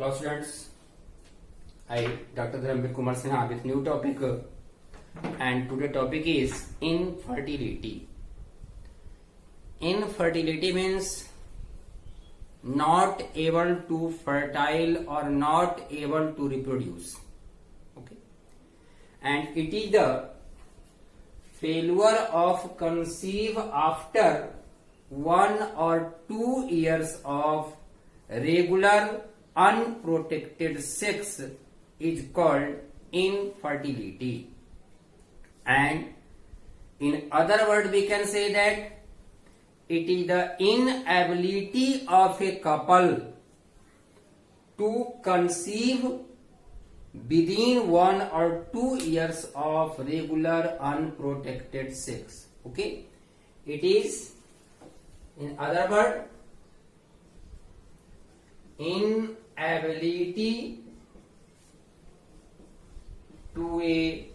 Hello students, I Dr. Dharamveer Kumar Sinha with new topic and today topic is infertility. Infertility means not able to fertile or not able to reproduce. Okay, and it is the failure of conceive after 1 or 2 years of regular unprotected sex is called infertility. And in other words we can say that it is the inability of a couple to conceive within 1 or 2 years of regular unprotected sex. Okay, it is in other words inability to a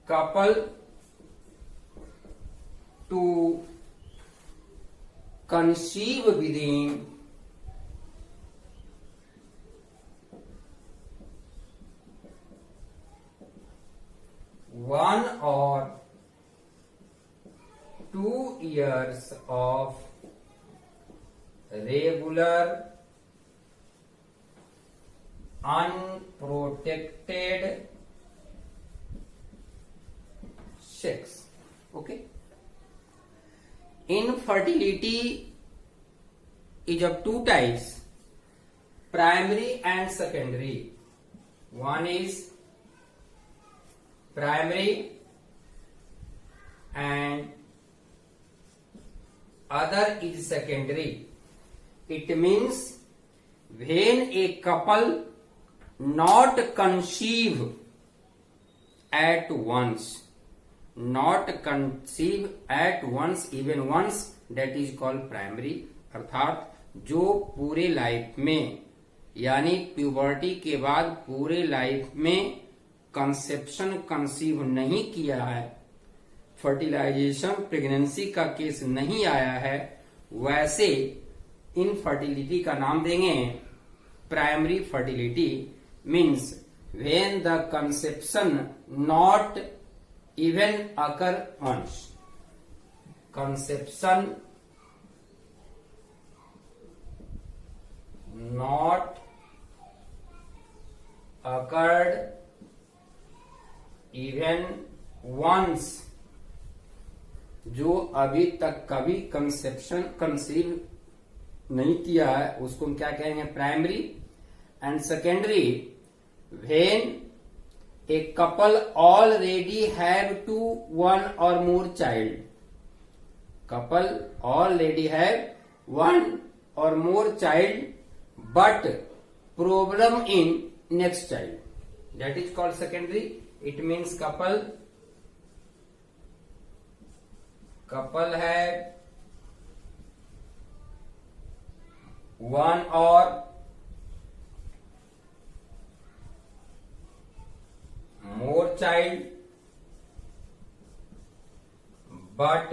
couple to conceive within 1 or 2 years of regular unprotected sex. Okay, infertility is of two types, primary and secondary. One is primary and other is secondary. It means when a couple not conceive at once, even once, that is called primary. अर्थात जो पूरे life में यानी puberty के बाद पूरे life में conception conceive नहीं किया है, फर्टिलाइजेशन प्रेगनेंसी का केस नहीं आया है, वैसे इनफर्टिलिटी का नाम देंगे primary fertility. Means when the conception not even occur once. Conception not occurred even once. जो अभी तक कभी कंसेप्शन कंसीव नहीं किया है उसको हम क्या कहेंगे, primary. And secondary, when a couple already have 1 or more child. Couple already have 1 or more child, but problem in next child. That is called secondary. It means couple have 1 or more child, but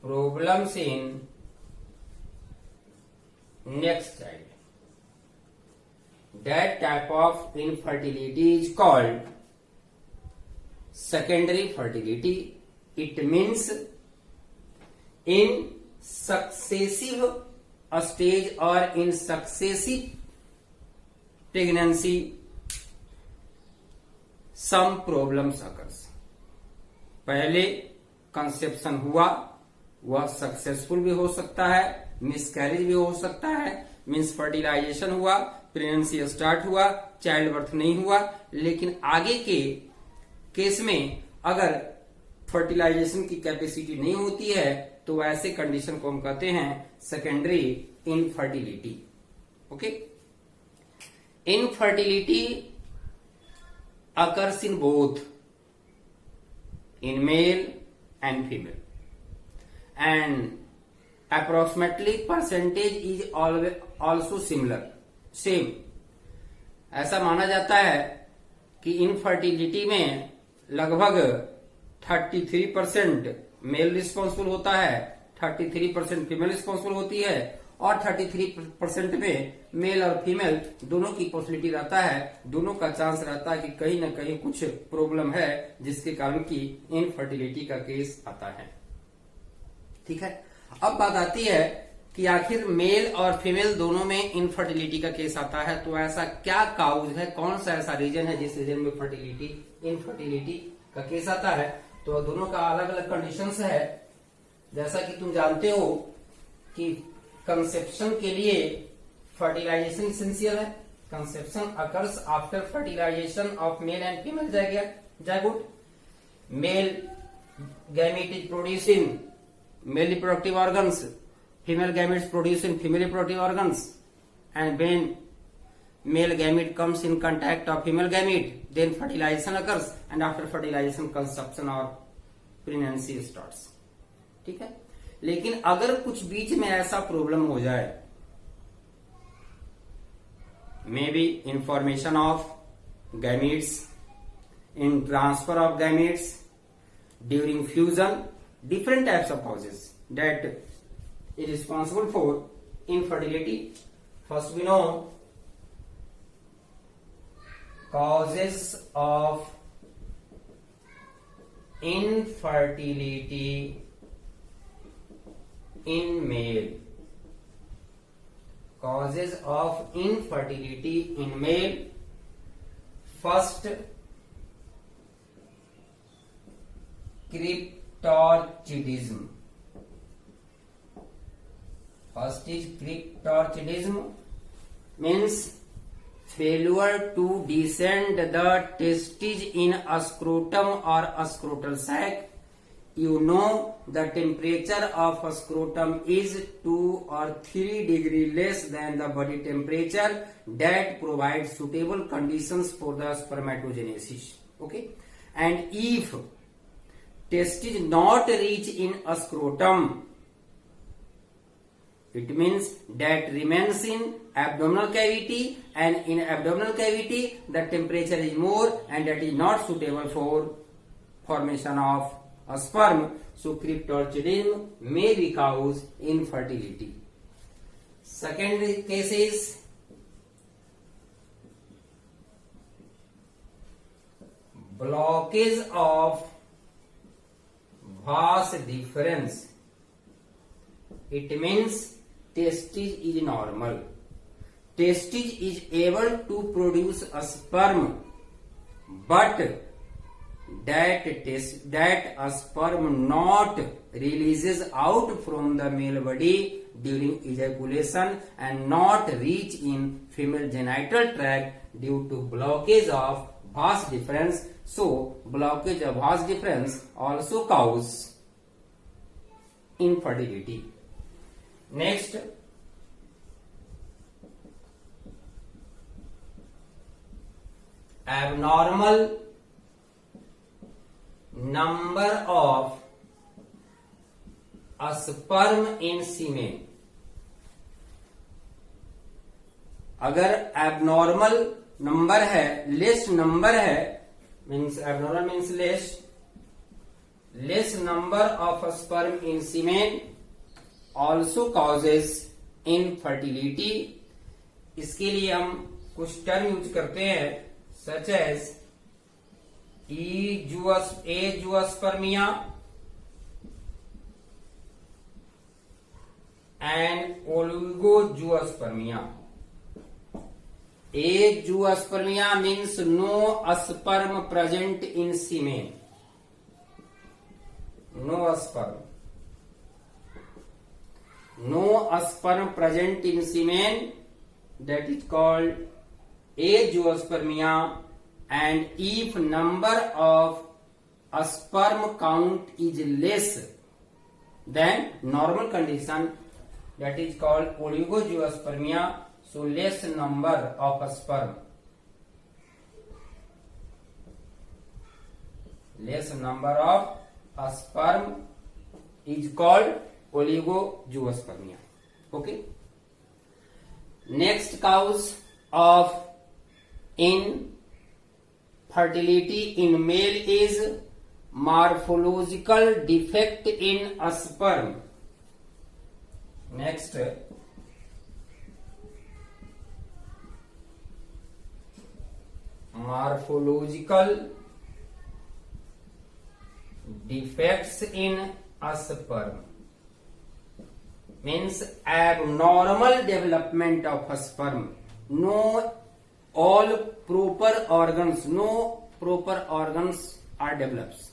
problems in next child. That type of infertility is called secondary fertility. It means in successive stage or in successive pregnancy some problems occurs. पहले conception हुआ, वह successful भी हो सकता है, miscarriage भी हो सकता है, मीन्स फर्टिलाइजेशन हुआ, प्रेगनेंसी स्टार्ट हुआ, चाइल्ड बर्थ नहीं हुआ, लेकिन आगे के केस में अगर फर्टिलाइजेशन की कैपेसिटी नहीं होती है तो ऐसे कंडीशन को हम कहते हैं secondary infertility. Okay, infertility occurs in both in male and female, and approximately percentage is always also same. ऐसा माना जाता है कि इनफर्टिलिटी में लगभग 33% मेल रिस्पॉन्सिबल होता है, 33% फीमेल रिस्पॉन्सिबल होती है और 33% में मेल और फीमेल दोनों की पॉसिबिलिटी रहता है, दोनों का चांस रहता है कि कहीं ना कहीं कुछ प्रॉब्लम है जिसके कारण की इनफर्टिलिटी का केस आता है। ठीक है, अब बात आती है कि आखिर मेल और फीमेल दोनों में इनफर्टिलिटी का केस आता है, तो ऐसा क्या काउज है, कौन सा ऐसा रीजन है जिस रीजन में इनफर्टिलिटी का केस आता है। तो दोनों का अलग अलग कंडीशंस है। जैसा कि तुम जानते हो कि कंसेप्शन के लिए फर्टिलाइजेशन एसेंशियल है। Conception occurs after fertilisation of male and female zygote. Male gamete is produce in male reproductive organs, female gametes produce in female reproductive organs, and when male gamete comes in contact of female gamete, then fertilization occurs, and after fertilization conception or pregnancy starts. ठीक है, लेकिन अगर कुछ बीच में ऐसा problem हो जाए, may be in formation of gametes, in transfer of gametes, during fusion, different types of causes that is responsible for infertility. First we know causes of infertility in male. Causes of infertility in male. First, cryptorchidism. First is cryptorchidism, means failure to descend the testes in a scrotum or a scrotal sac. You know the temperature of a scrotum is 2 or 3 degrees less than the body temperature. That provides suitable conditions for the spermatogenesis. Okay, and if testes not reach in a scrotum, it means that remains in abdominal cavity, and in abdominal cavity the temperature is more and that is not suitable for formation of a sperm. So cryptorchidism may be cause infertility. Second case is blockage of vas deferens. It means testis is normal. Testis is able to produce a sperm, but that a sperm not releases out from the male body during ejaculation and not reach in female genital tract due to blockage of vas deferens. So blockage of vas deferens also cause infertility. Next, abnormal number of sperm in semen. अगर abnormal number है, less number है, means abnormal means less number of sperm in semen also causes infertility. इसके लिए हम कुछ term use करते हैं, such as azoospermia and oligozoospermia. Azoospermia means no sperm present in semen. No sperm present in semen, that is called azoospermia. And if number of sperm count is less than normal condition, that is called oligozoospermia. So less number of sperm. Less number of sperm is called oligozoospermia. Okay. Next cause of infertility in male is morphological defect in sperm. Next, morphological defects in a sperm means abnormal development of a sperm. No all proper organs are develops.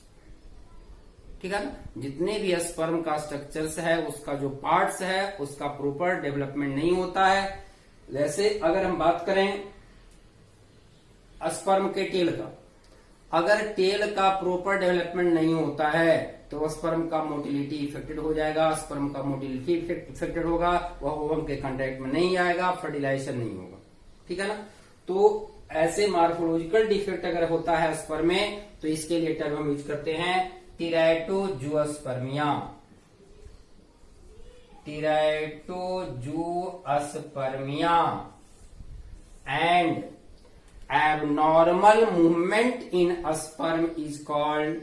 ठीक है ना, जितने भी sperm का structures है, उसका जो parts है, उसका प्रॉपर डेवलपमेंट नहीं होता है. जैसे अगर हम बात करें स्पर्म के टेल का, अगर टेल का प्रॉपर डेवलपमेंट नहीं होता है तो स्पर्म का मोटिलिटी इफेक्टेड हो जाएगा. स्पर्म का मोटिलिटी इफेक्टेड होगा, वह ओवम के कांटेक्ट में नहीं आएगा, फर्टिलाइजेशन नहीं होगा. ठीक है ना. तो ऐसे मॉर्फोलॉजिकल डिफेक्ट अगर होता है स्पर्म में, तो इसके लिए टर्म हम यूज करते हैं टेराटोजूअस्पर्मिया. टेराटोजूअस्पर्मिया and abnormal movement in a sperm is called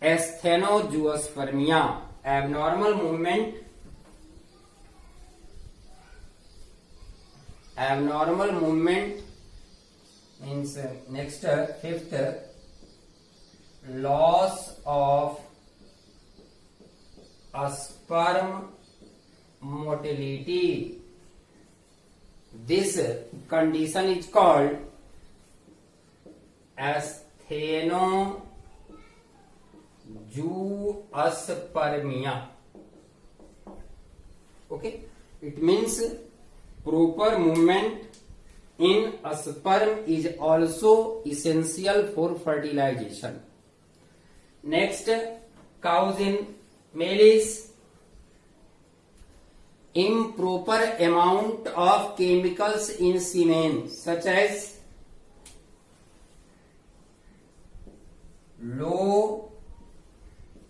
asthenozoospermia. Abnormal movement means next, fifth, loss of a sperm motility. This condition is called asthenozoospermia. Okay, it means proper movement in a sperm is also essential for fertilization. Next, cause in male is improper amount of chemicals in semen such as low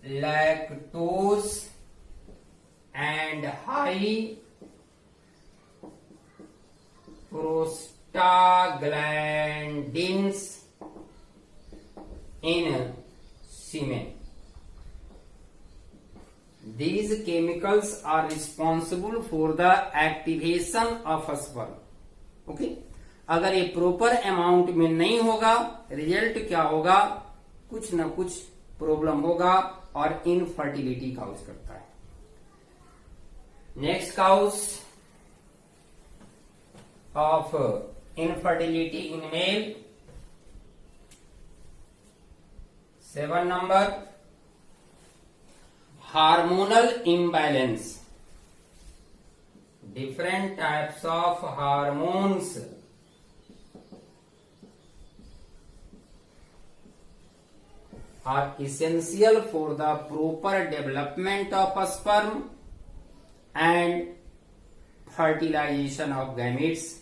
lactose and high prostaglandins in semen. These chemicals are responsible for the activation of a sperm. Okay? अगर ये proper amount में नहीं होगा, result क्या होगा, कुछ ना कुछ प्रॉब्लम होगा और इनफर्टिलिटी काउज करता है. Next cause of infertility in male, 7 number, hormonal imbalance. Different types of hormones are essential for the proper development of a sperm and fertilization of gametes,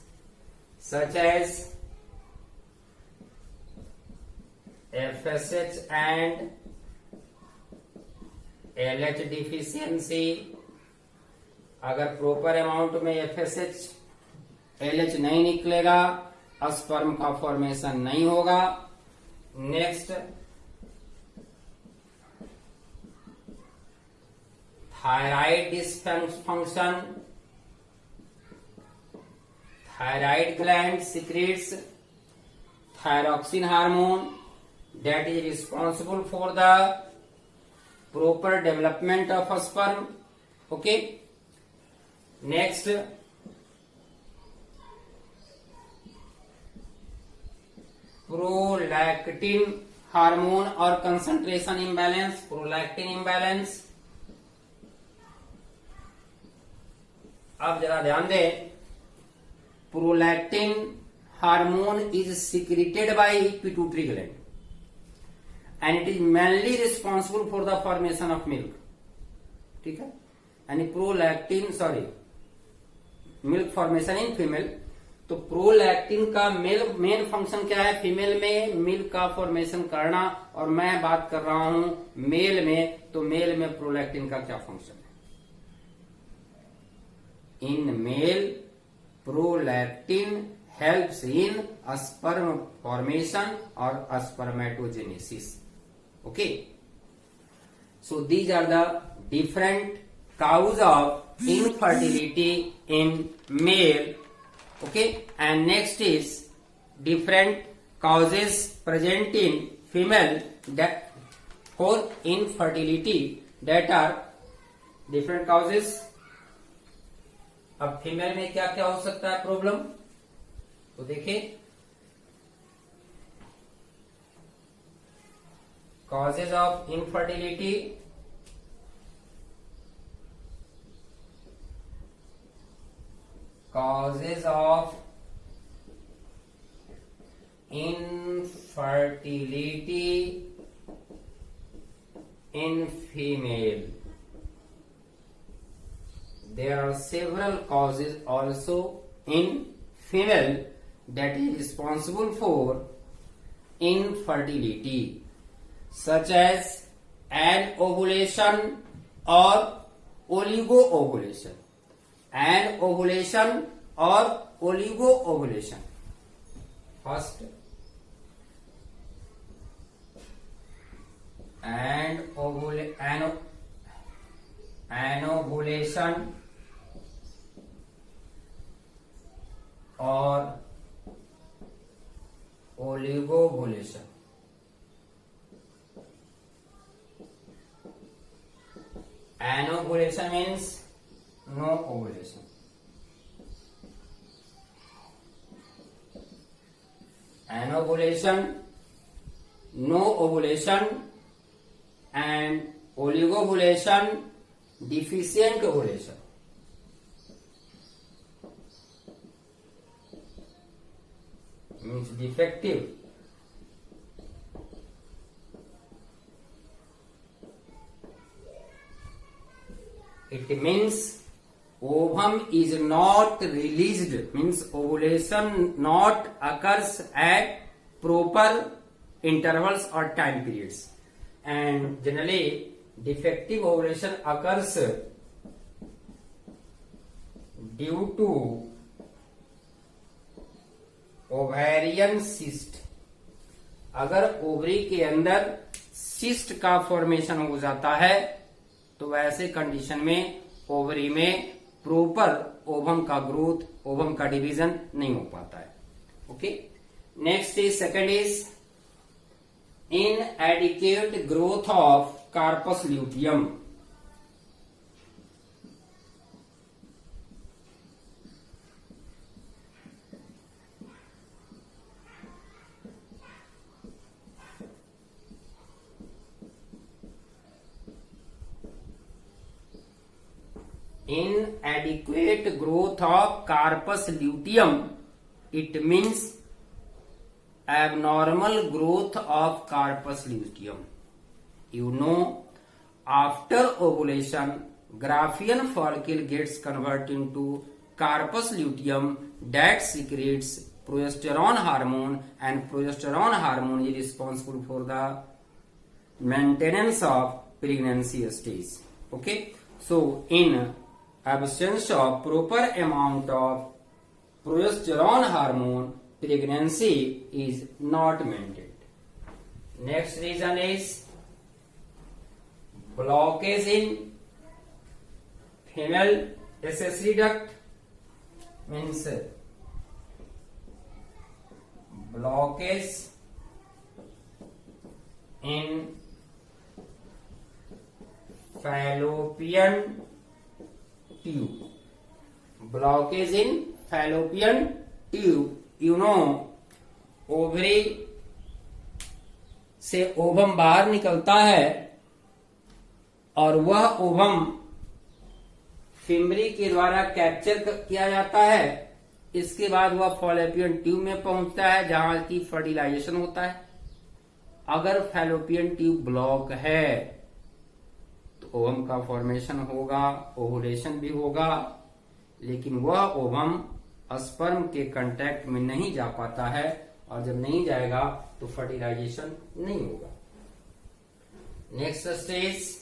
such as FSH and LH deficiency. अगर proper amount में FSH LH नहीं निकलेगा, sperm का formation नहीं होगा. Next, thyroid dysfunction. Thyroid gland secretes thyroxine hormone that is responsible for the proper development of a sperm. Okay. Next, prolactin hormone or concentration imbalance. Prolactin imbalance. अब जरा ध्यान दें, prolactin hormone is secreted by pituitary gland and it is mainly responsible for the formation of milk. ठीक है, यानी milk formation in female. तो prolactin का main function क्या है? फीमेल में मिल्क का फॉर्मेशन करना, और मैं बात कर रहा हूं मेल में, तो मेल में प्रोलैक्टिन का क्या फंक्शन है? In male, prolactin helps in sperm formation or spermatogenesis. Okay. So these are the different causes of infertility in male. Okay, and next is different causes present in female that for infertility, that are different causes. अब female में क्या क्या हो सकता है problem, तो देखिए causes of infertility. Causes of infertility in female. There are several causes also in female that is responsible for infertility, such as anovulation or oligo-ovulation. Anovulation or oligo-ovulation. First, anovulation or oligo-ovulation. Anovulation means no ovulation. Anovulation, no ovulation, and oligovulation, deficient ovulation. Means defective. It means ovum is not released, means ovulation not occurs at proper intervals or time periods, and generally defective ovulation occurs due to ovarian cyst. अगर ovary के अंदर cyst का formation हो जाता है तो वैसे condition में ओवरी में प्रॉपर ओवम का ग्रोथ, ओवम का डिवीजन नहीं हो पाता है. Okay, next is second is inadequate growth of corpus luteum. Inadequate growth of carpus luteum, it means abnormal growth of carpus luteum. You know, after ovulation, Graafian follicle gets converted into carpus luteum that secretes progesterone hormone, and progesterone hormone is responsible for the maintenance of pregnancy stage. Okay, so in absence of proper amount of progesterone hormone, pregnancy is not maintained. Next reason is blockage in female accessory duct, means blockage in fallopian tube. Blockage in fallopian tube. You know, ovary से ovum बाहर निकलता है और वह ovum fimbria के द्वारा capture किया जाता है. इसके बाद वह फैलोपियन ट्यूब में पहुंचता है जहां की फर्टिलाइजेशन होता है. अगर फैलोपियन ट्यूब ब्लॉक है तो ओवम का फॉर्मेशन होगा, ओवुलेशन भी होगा, लेकिन वह ओवम स्पर्म के कांटेक्ट में नहीं जा पाता है, और जब नहीं जाएगा तो फर्टिलाइजेशन नहीं होगा. Next stage,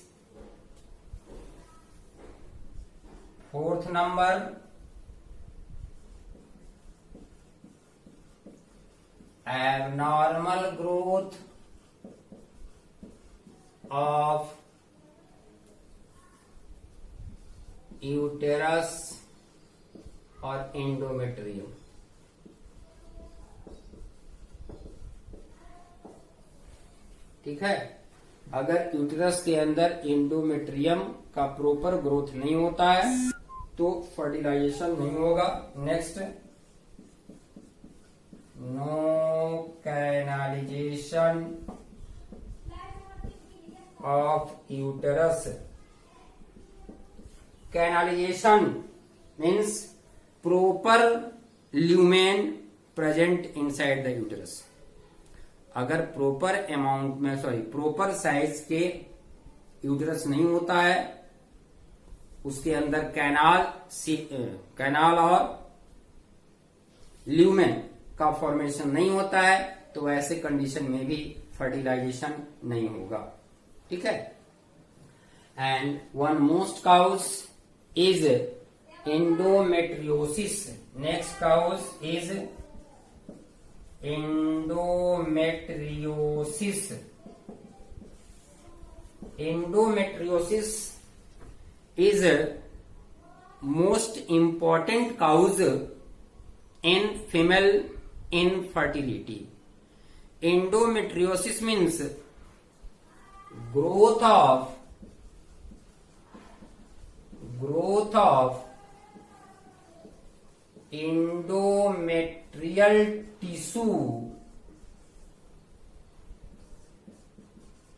fourth number, abnormal growth of uterus और एंडोमेट्रियम। ठीक है, अगर यूटेरस के अंदर एंडोमेट्रियम का प्रॉपर ग्रोथ नहीं होता है तो फर्टिलाइजेशन नहीं होगा। Next, no canalization of uterus. Canalization means proper lumen present inside the uterus. अगर प्रॉपर अमाउंट में प्रॉपर साइज के यूटेरस नहीं होता है, उसके अंदर कैनाल और ल्यूमेन का फॉर्मेशन नहीं होता है, तो ऐसे कंडीशन में भी फर्टिलाइजेशन नहीं होगा। ठीक है, and one most cause is endometriosis. Next cause is endometriosis. Endometriosis is a most important cause in female infertility. Endometriosis means growth of endometrial tissue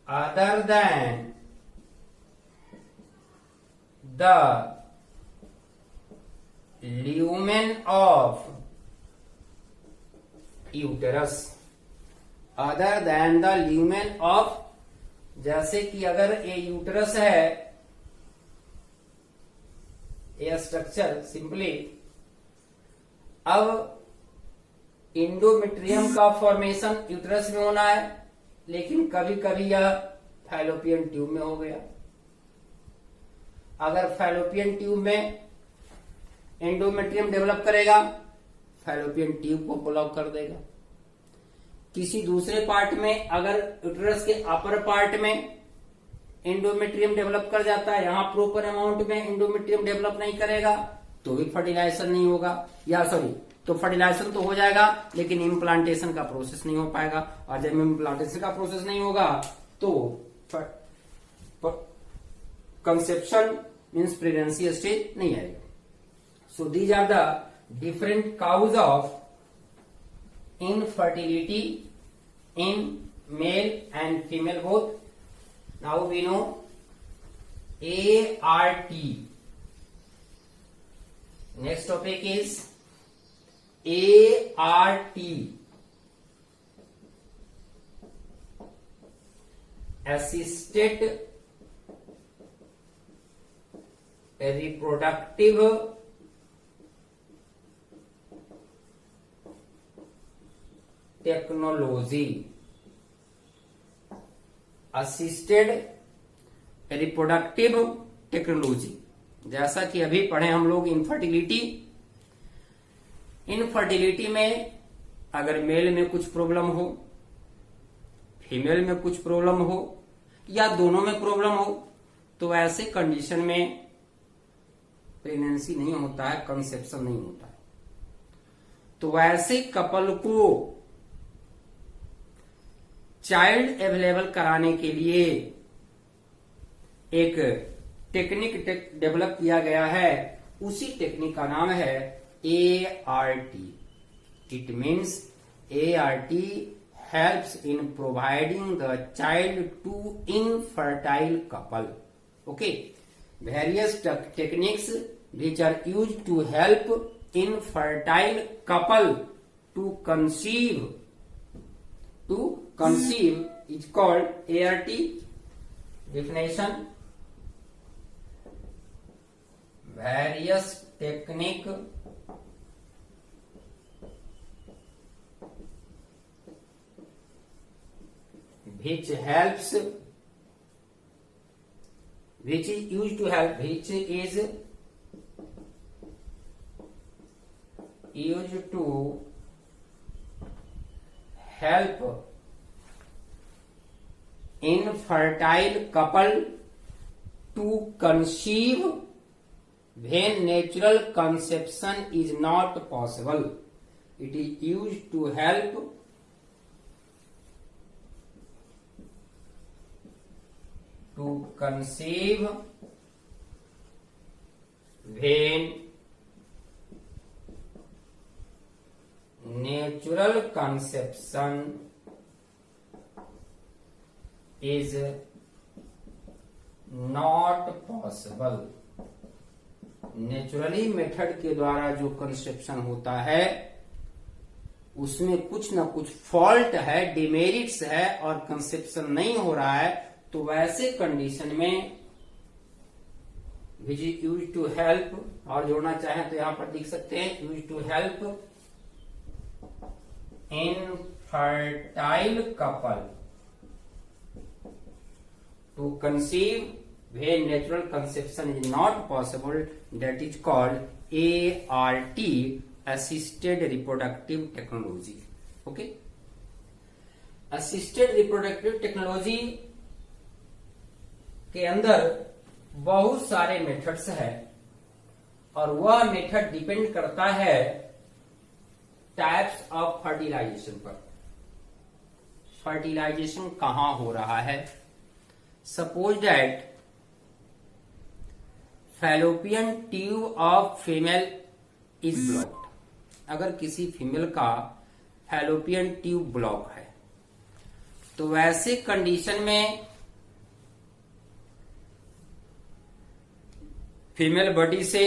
other than the lumen of uterus। other than the lumen of, जैसे कि अगर ये uterus है, ये structure simply, अब endometrium का formation uterus में होना है, लेकिन कभी कभी यह फैलोपियन ट्यूब में हो गया। अगर फैलोपियन ट्यूब में एंडोमेट्रियम डेवलप करेगा, फैलोपियन ट्यूब को ब्लॉक कर देगा। किसी दूसरे पार्ट में अगर यूट्रस के अपर पार्ट में एंडोमेट्रियम डेवलप कर जाता है, यहां प्रॉपर अमाउंट में एंडोमेट्रियम डेवलप नहीं करेगा तो भी फर्टिलाइजेशन नहीं होगा, तो फर्टिलाइजेशन तो हो जाएगा लेकिन इम्प्लांटेशन का प्रोसेस नहीं हो पाएगा। और जब इम्प्लांटेशन का प्रोसेस नहीं होगा तो कंसेप्शन मीन्स प्रेगनेंसी स्टेज नहीं आएगा। So these are the different cause of infertility in male and female both. Now we know ART. Next topic is ART, assisted reproductive technology। Assisted reproductive technology, जैसा कि अभी पढ़े हम लोग infertility में अगर मेल में कुछ प्रॉब्लम हो, फीमेल में कुछ प्रॉब्लम हो या दोनों में प्रॉब्लम हो, तो ऐसे कंडीशन में प्रेगनेंसी नहीं होता है, कंसेप्शन नहीं होता है। तो ऐसे कपल को चाइल्ड अवेलेबल कराने के लिए एक टेक्निक डेवलप किया गया है। उसी टेक्निक का नाम है ART। It means ART helps in providing the child to infertile couple. Okay, various techniques which are used to help infertile couple to conceive is called ART. Definition: various technique which is used to help infertile couple to conceive when natural conception is not possible. It is used to help to conceive when natural conception is not possible. Naturally method के द्वारा जो conception होता है उसमें कुछ ना कुछ fault है, डिमेरिट्स है और कंसेप्शन नहीं हो रहा है, तो वैसे कंडीशन में which is use to help, और जोड़ना चाहें तो यहां पर लिख सकते हैं use to help in fertile couple to conceive when natural conception is not possible, that is called ART, assisted reproductive technology. Okay, assisted reproductive technology के अंदर बहुत सारे मेथड्स है और वह मेथड डिपेंड करता है टाइप्स ऑफ फर्टिलाइजेशन पर। फर्टिलाइजेशन कहां हो रहा है? Suppose that fallopian tube of female is blocked. अगर किसी फीमेल का फैलोपियन ट्यूब ब्लॉक है तो वैसे कंडीशन में फीमेल बॉडी से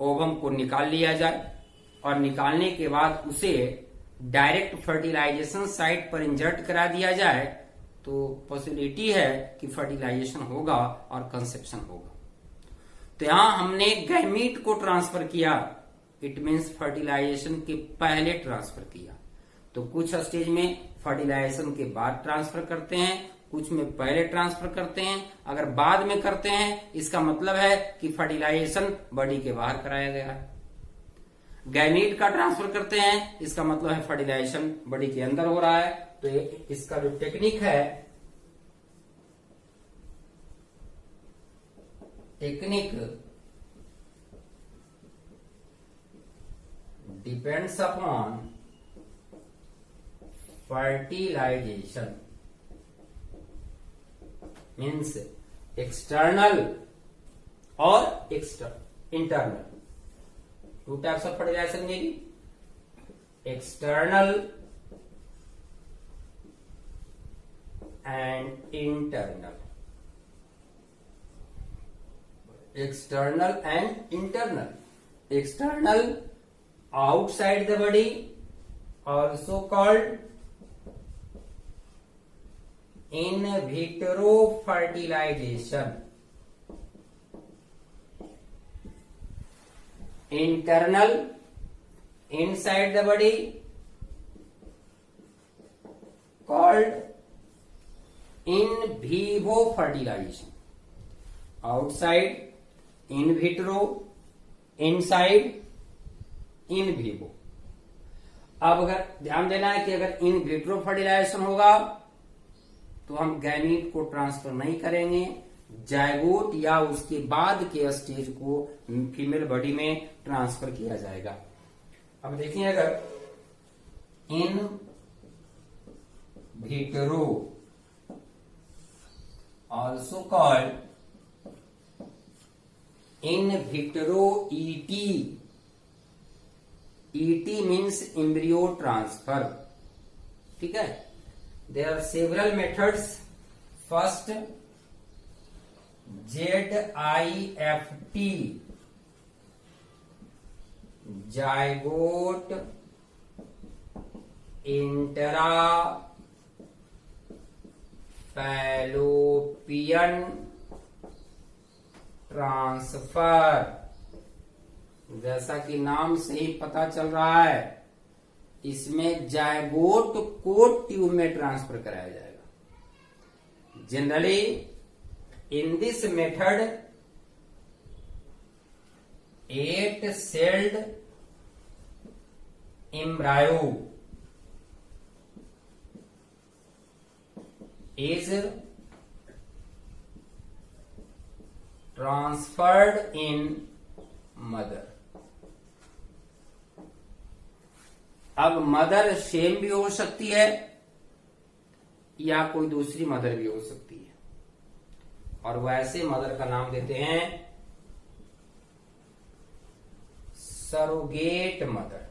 ओवम को निकाल लिया जाए और निकालने के बाद उसे डायरेक्ट फर्टिलाइजेशन साइट पर इंजर्ट करा दिया जाए तो पॉसिबिलिटी है कि फर्टिलाइजेशन होगा और कंसेप्शन होगा। तो यहां हमने गैमीट को ट्रांसफर किया, इट मीन्स फर्टिलाइजेशन के पहले ट्रांसफर किया। तो कुछ स्टेज में फर्टिलाइजेशन के बाद ट्रांसफर करते हैं, कुछ में पहले ट्रांसफर करते हैं। अगर बाद में करते हैं इसका मतलब है कि फर्टिलाइजेशन बॉडी के बाहर कराया गया है। गैमीट का ट्रांसफर करते हैं इसका मतलब है फर्टिलाइजेशन बॉडी के अंदर हो रहा है। तो इसका जो टेक्निक है, technique depends upon fertilization, means external और internal. Two types of fertilization में भी external and internal. External and internal. External outside the body, also called in vitro fertilization. Internal inside the body called in vivo fertilization. Outside in vitro, inside in vivo. अब अगर ध्यान देना है कि अगर इन vitro fertilisation होगा तो हम गैमीट को ट्रांसफर नहीं करेंगे, जायगोट या उसके बाद के स्टेज को फीमेल बॉडी में ट्रांसफर किया जाएगा। अब देखिए, अगर in vitro also called in vitro ET. ET means embryo transfer. ठीक है? There are several methods. First, ZIFT, zygote intra fallopian transfer. जैसा कि नाम से ही पता चल रहा है, इसमें जायगोट को ट्यूब में ट्रांसफर कराया जाएगा। Generally in this method 8 sailed embryo is transferred in mother. अब मदर सेम भी हो सकती है या कोई दूसरी मदर भी हो सकती है, और वैसे मदर का नाम देते हैं सरोगेट मदर।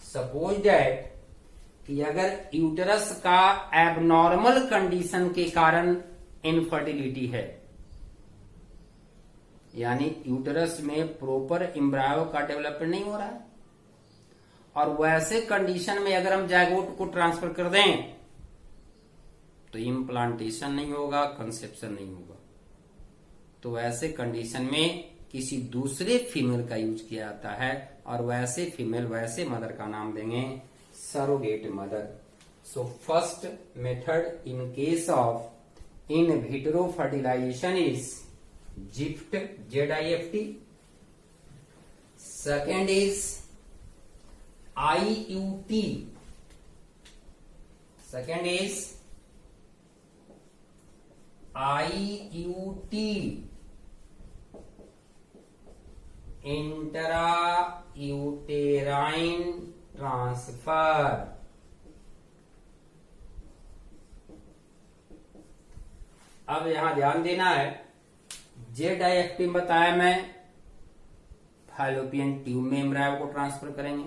सपोज दैट कि अगर यूटरस का एबनॉर्मल कंडीशन के कारण इनफर्टिलिटी है, यानी यूटरस में प्रॉपर एम्ब्रायो का डेवलपमेंट नहीं हो रहा है, और वैसे कंडीशन में अगर हम जायगोट को ट्रांसफर कर दें तो इम्प्लांटेशन नहीं होगा, कंसेप्शन नहीं होगा, तो वैसे कंडीशन में किसी दूसरे फीमेल का यूज किया जाता है, और वैसे फीमेल वैसे मदर का नाम देंगे surrogate mother. So first method in case of in vitro fertilisation is ZIFT, ZIFT. Second is IUT. Second is IUT, intrauterine transfer. अब यहां ध्यान देना है, ZIFT बताया मैं, फैलोपियन ट्यूब में एम्ब्रायो को ट्रांसफर करेंगे।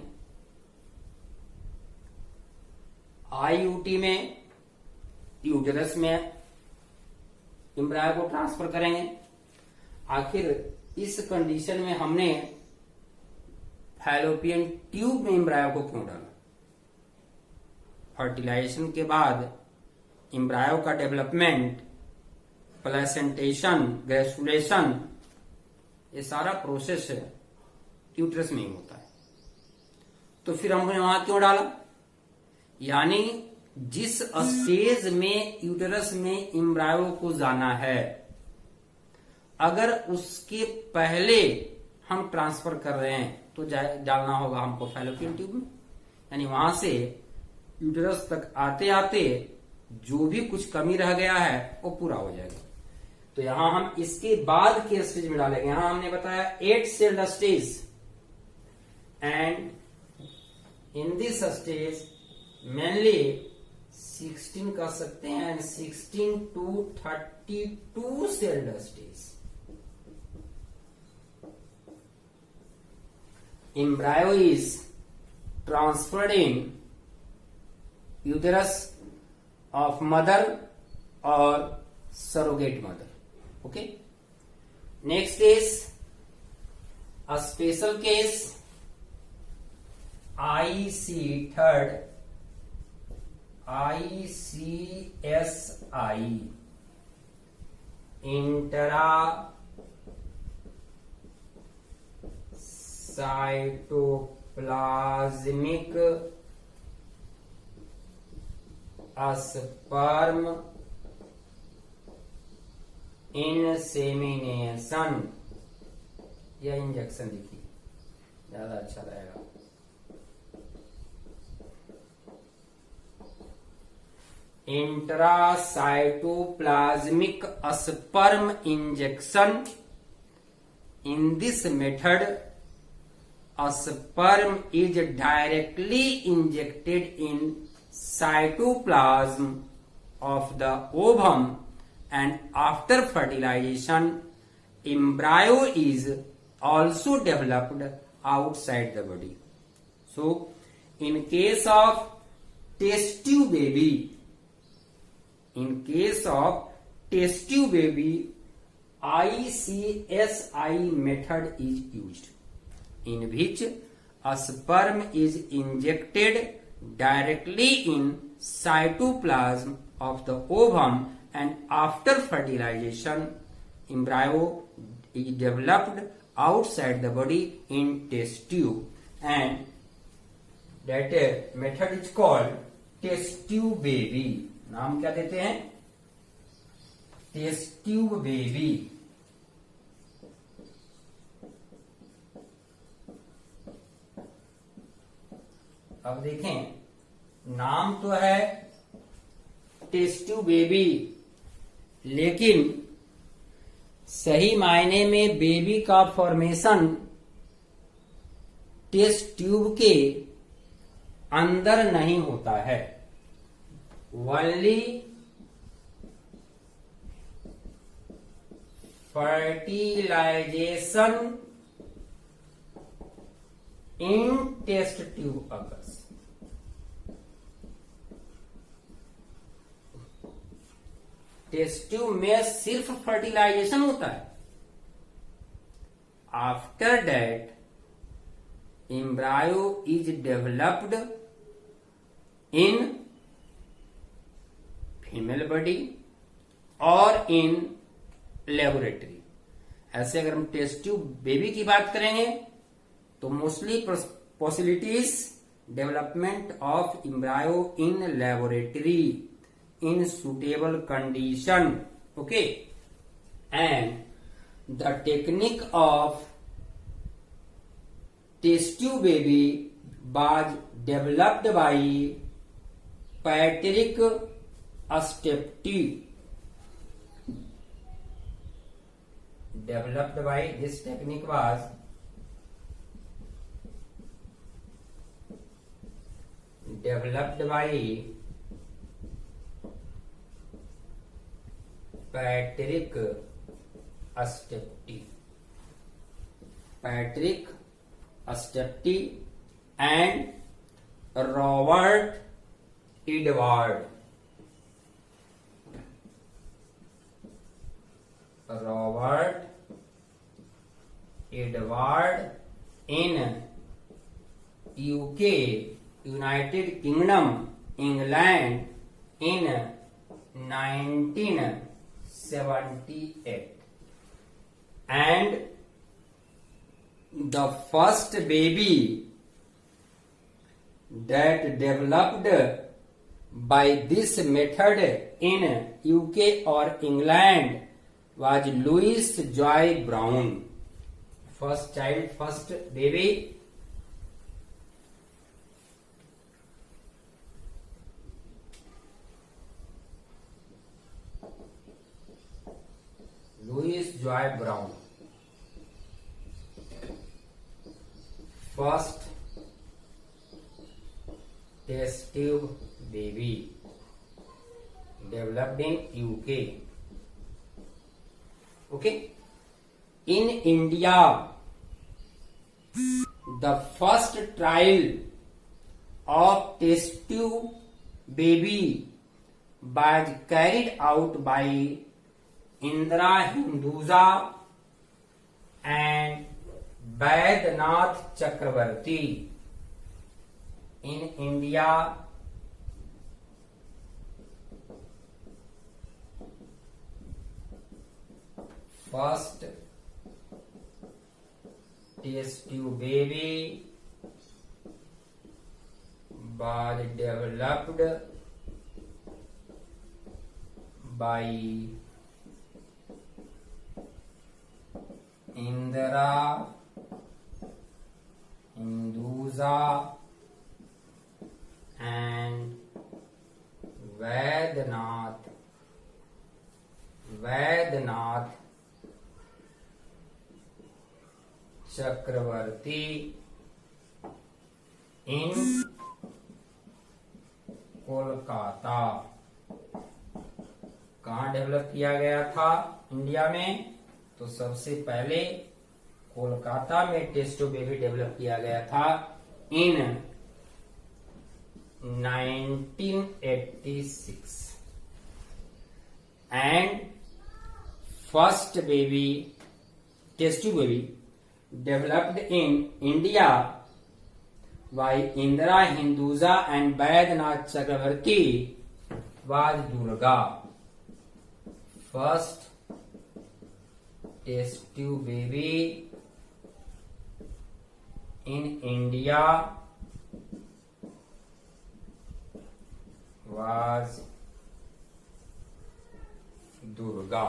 IUT में यूटेरस में एम्ब्रायो को ट्रांसफर करेंगे। आखिर इस कंडीशन में हमने फैलोपियन ट्यूब में एम्ब्रायो को क्यों डाला? फर्टिलाइजेशन के बाद एम्ब्रायो का डेवलपमेंट, प्लेसेंटेशन, ग्रेजुलेशन, ये सारा प्रोसेस यूट्रस में ही होता है, तो फिर हमने वहां क्यों डाला? यानी जिस स्टेज में यूटेरस में एम्ब्रायो को जाना है, अगर उसके पहले हम ट्रांसफर कर रहे हैं तो डालना होगा हमको फैलोपियन ट्यूब में, यानी वहां से यूटेरस तक आते आते जो भी कुछ कमी रह गया है वो पूरा हो जाएगा। तो यहां हम इसके बाद के स्टेज में डालेंगे। यहां हमने बताया 8 sailed stage, and in this stage mainly 16 कर सकते हैं, 16 to 32 sailed stage. Embryo is transferred in uterus of mother और surrogate mother. Okay. Next is a special case, ICSI, intracytoplasmic sperm insemination, या इंजेक्शन लिखिए ज्यादा अच्छा रहेगा। Intracytoplasmic sperm injection. In this method sperm is directly injected in cytoplasm of the ovum, and after fertilization embryo is also developed outside the body. So in case of test tube baby, ICSI method is used, in which a sperm is injected directly in cytoplasm of the ovum, and after fertilization embryo is developed outside the body in test tube, and that method is called test tube baby. नाम क्या देते हैं? Test tube baby. अब देखें, नाम तो है test tube baby, लेकिन सही मायने में बेबी का फॉर्मेशन टेस्ट ट्यूब के अंदर नहीं होता है, only fertilization in test tube occurs. Test tube में सिर्फ फर्टिलाइजेशन होता है। After that embryo is developed in female body और इन लेबोरेटरी। ऐसे अगर हम टेस्ट ट्यूब बेबी की बात करेंगे तो mostly possibilities development of embryo in laboratory in suitable condition, okay, and the technique of test tube baby was developed by Patrick Stepty. Developed by this technique was developed by Patrick Steptoe and Robert Edward in UK United Kingdom England in 1978, and the first baby that developed by this method in UK or England was Louis Joy Brown. First child, first baby Louis Joy Brown, first test tube baby developed in UK. Okay, in India, the first trial of test tube baby was carried out by Indra Hinduja and Vaidnath Chakravarti. In India, first test tube baby was developed by Indra Hinduja and Vaidnath Chakravarti in Kolkata. कहाँ develop किया गया था India में? तो सबसे पहले कोलकाता में test tube baby develop किया गया था in 1986 and first baby test tube baby developed in India by Indira Hinduja and Vaidyanath Chakraborty was Durga. First test tube baby in India was Durga.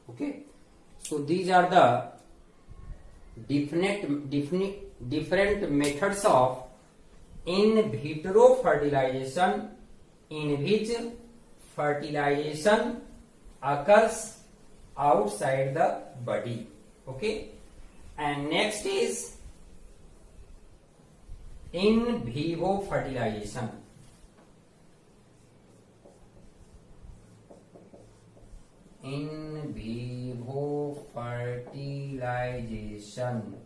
Okay, so these are the different methods of in vitro fertilization in which fertilization occurs outside the body. Okay, and next is in vivo fertilization. In vivo fertilization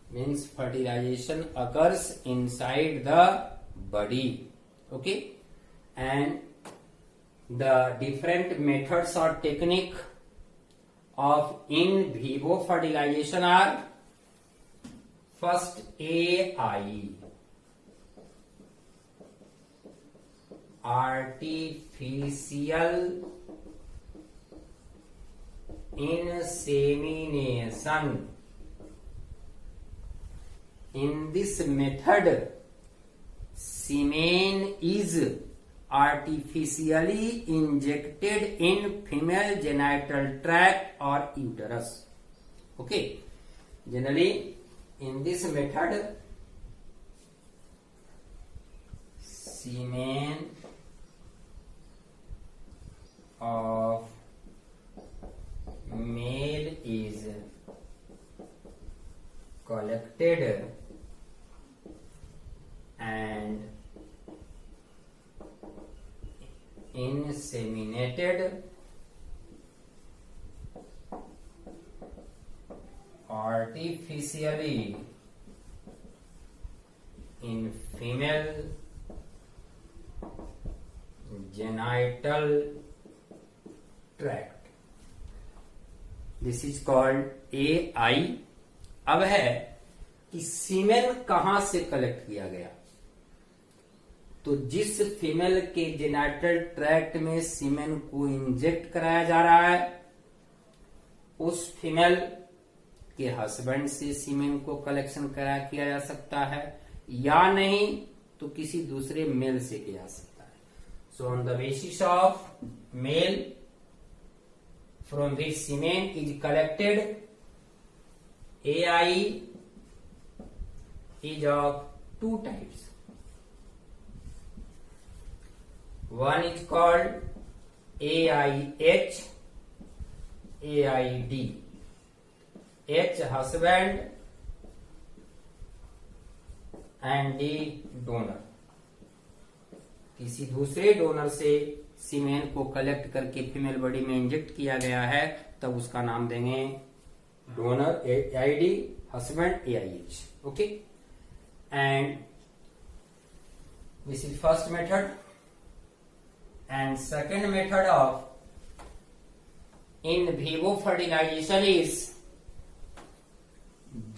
means fertilization occurs inside the body. Okay, and the different methods or technique of in vivo fertilization are: first, AI, artificial insemination. In this method, semen is artificially injected in female genital tract or uterus. Okay, generally in this method, semen of male is collected and inseminated artificially in female genital tract. This is called AI. अब है कि सीमेन कहां से collect किया गया, तो जिस female के जेनाइटल ट्रैक्ट में सीमेन को इंजेक्ट कराया जा रहा है, उस फीमेल के हस्बैंड से सीमेन को कलेक्शन किया जा सकता है, या नहीं तो किसी दूसरे मेल से किया जा सकता है. So on the basis of male from which semen is collected, AI is of two types. One is called AIH, AID. H husband and D donor. किसी दूसरे डोनर से सीमेन को कलेक्ट करके फीमेल बॉडी में इंजेक्ट किया गया है, तब उसका नाम देंगे donor AID, husband AIH. Okay, and this is first method. And second method of in vivo fertilisation is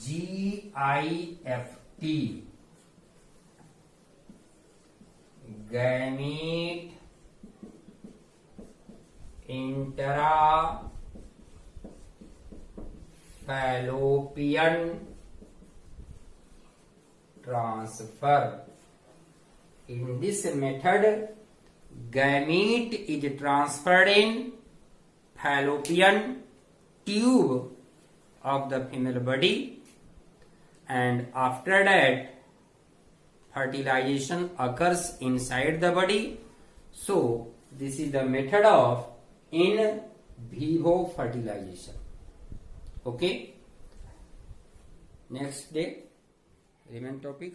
GIFT, gamete intra fallopian transfer. In this method, gamete is transferred in fallopian tube of the female body, and after that fertilization occurs inside the body. So this is the method of in vivo fertilization. Okay, next day remain topic.